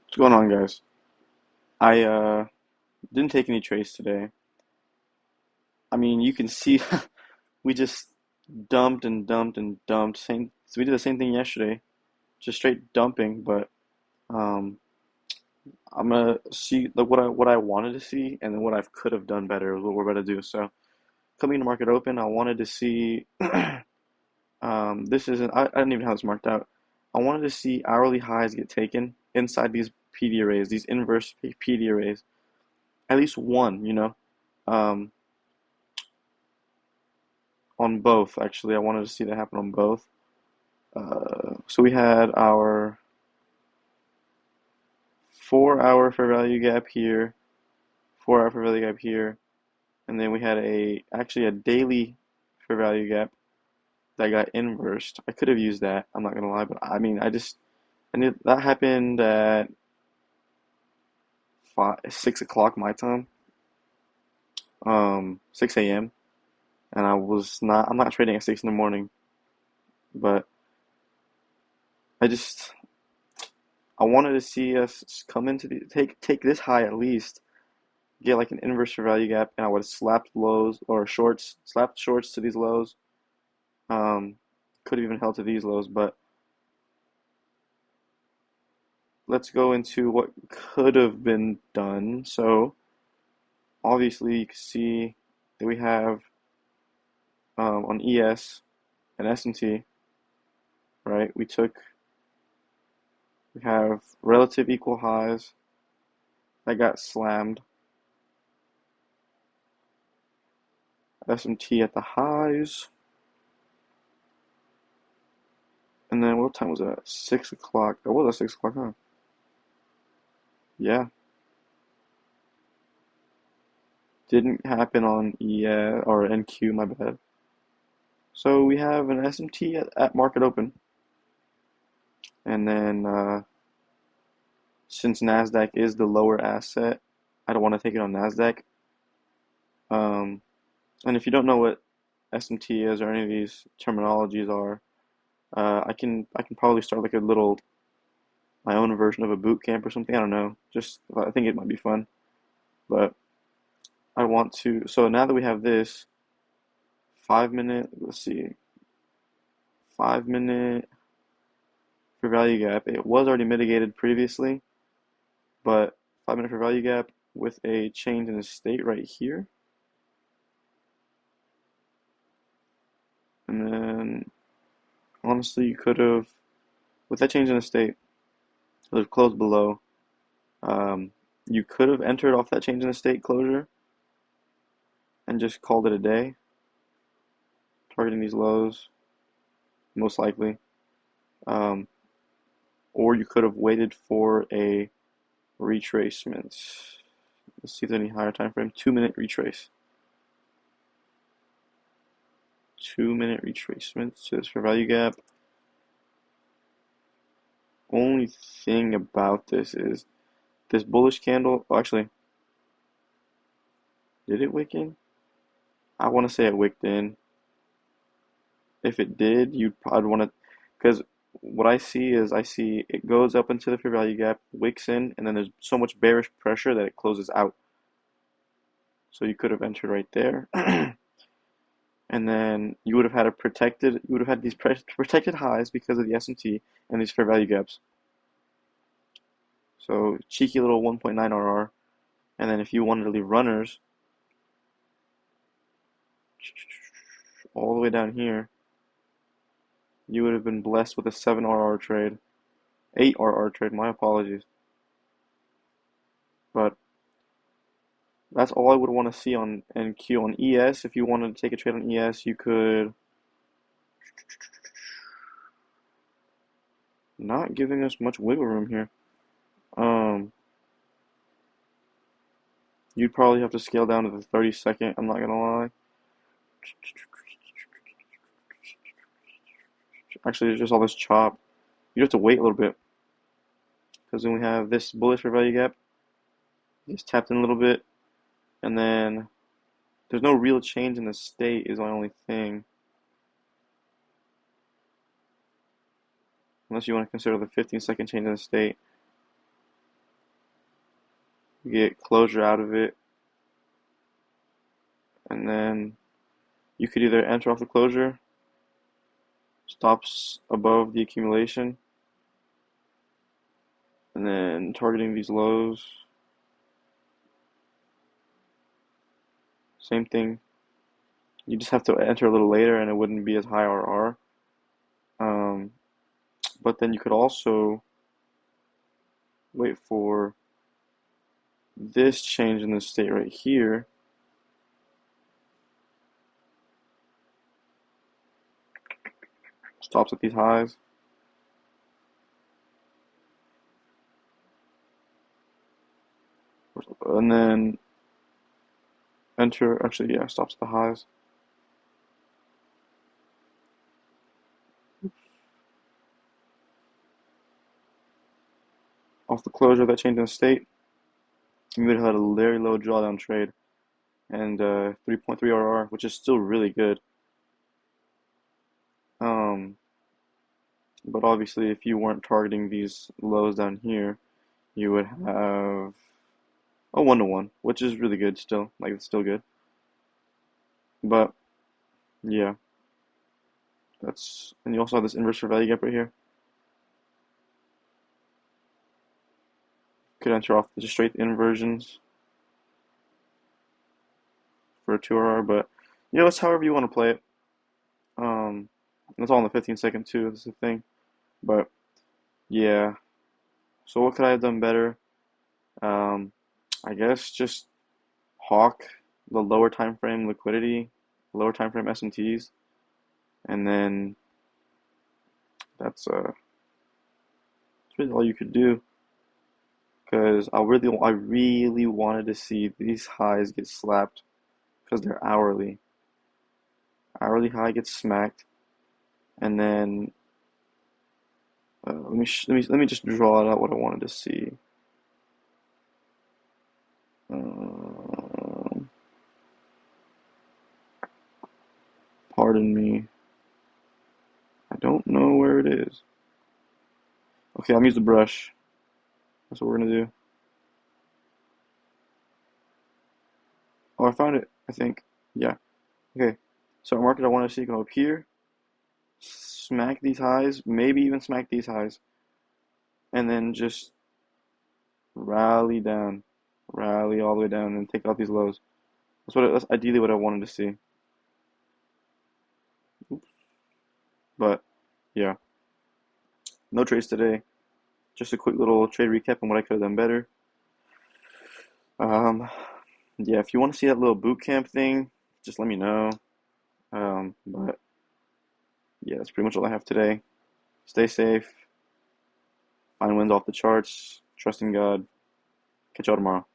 What's going on, guys? I didn't take any trades today. I mean, you can see we just dumped and dumped and dumped. Same, so we did the same thing yesterday, just straight dumping. But um, I'm gonna see like what I wanted to see, and then what I could have done better is what we're about to do. So coming to market open, I wanted to see. This isn't. I didn't even have this marked out. I wanted to see hourly highs get taken inside these PD arrays, these inverse PD arrays. At least one, um, on both. Actually, I wanted to see that happen on both. So we had our 4 hour fair value gap here, 4 hour fair value gap here, and then we had a daily fair value gap that got inversed. I could have used that. I'm not gonna lie, but I mean, I knew that happened at 6 o'clock my time, 6 a.m. And I'm not trading at 6 in the morning, but I just I wanted to see us come into the take this high at least, get like an inverse fair value gap, and I would have slapped shorts to these lows. Um, could have even held to these lows, but let's go into what could have been done. So obviously you can see that we have on ES and S&T, right? We have relative equal highs that got slammed. S&T at the highs. And then what time was that? 6 o'clock. That was at 6 o'clock, huh? Yeah. Didn't happen on ES or NQ, my bad. So we have an SMT at market open. And then since NASDAQ is the lower asset, I don't want to take it on NASDAQ. Um, and if you don't know what SMT is or any of these terminologies are, I can probably start like a little my own version of a boot camp or something. I don't know. Just I think it might be fun. But I want to. So now that we have this 5 minute, let's see, 5 minute fair value gap. It was already mitigated previously, but 5 minute fair value gap with a change in the state right here. And then honestly, you could have, with that change in the state, it would have closed below. Um, you could have entered off that change in the state closure and just called it a day, targeting these lows, most likely. Um, or you could have waited for a retracement. Let's see if there's any higher time frame. 2 minute retrace. 2 minute retracement to this fair value gap. Only thing about this is this bullish candle. Oh, actually, did it wick in? I want to say it wicked in. If it did, I'd want to, because what I see it goes up into the fair value gap, wicks in, and then there's so much bearish pressure that it closes out. So you could have entered right there, and then you would have had you would have had these protected highs because of the S&T and these fair value gaps. So cheeky little 1.9 RR, and then if you wanted to leave runners all the way down here, you would have been blessed with a 7 RR trade, 8 RR trade, my apologies. But that's all I would want to see on NQ. On ES, if you wanted to take a trade on ES, you could. Not giving us much wiggle room here. Um, you'd probably have to scale down to the 30 second, I'm not gonna lie. Actually, there's just all this chop. You have to wait a little bit because then we have this bullish for value gap. Just tapped in a little bit, and then there's no real change in the state is my only thing. Unless you want to consider the 15-second change in the state. You get closure out of it, and then you could either enter off the closure, stops above the accumulation, and then targeting these lows. Same thing. You just have to enter a little later, and it wouldn't be as high RR. Um, but then you could also wait for this change in the state right here. Stops at these highs. And then enter, actually, yeah, stops at the highs. Off the closure of that change in state, you would have had a very low drawdown trade and 3.3 RR, which is still really good. Um, but obviously, if you weren't targeting these lows down here, you would have a 1-to-1, which is really good still. Like, it's still good. But, yeah, and you also have this inverse for value gap right here. Could enter off the straight inversions for a 2RR, but it's however you want to play it. Um, it's all in the 15-second too. That's the thing. But yeah, so what could I have done better? Um, I guess just hawk the lower time frame liquidity, lower time frame S&Ts, and then that's really all you could do. Because I really wanted to see these highs get slapped because they're hourly. Hourly high gets smacked, and then let me just draw it out what I wanted to see. Um, Pardon me. I don't know where it is. Okay, I'm gonna use the brush. That's what we're gonna do. Oh, I found it, I think. Yeah. Okay. So our market I want to see go up here, smack these highs, maybe even smack these highs, and then just rally down, rally all the way down, and take out these lows. That's ideally what I wanted to see. But yeah, no trades today. Just a quick little trade recap on what I could have done better. Um, yeah, if you want to see that little boot camp thing, just let me know. But yeah, that's pretty much all I have today. Stay safe, find wins off the charts, trust in God. Catch y'all tomorrow.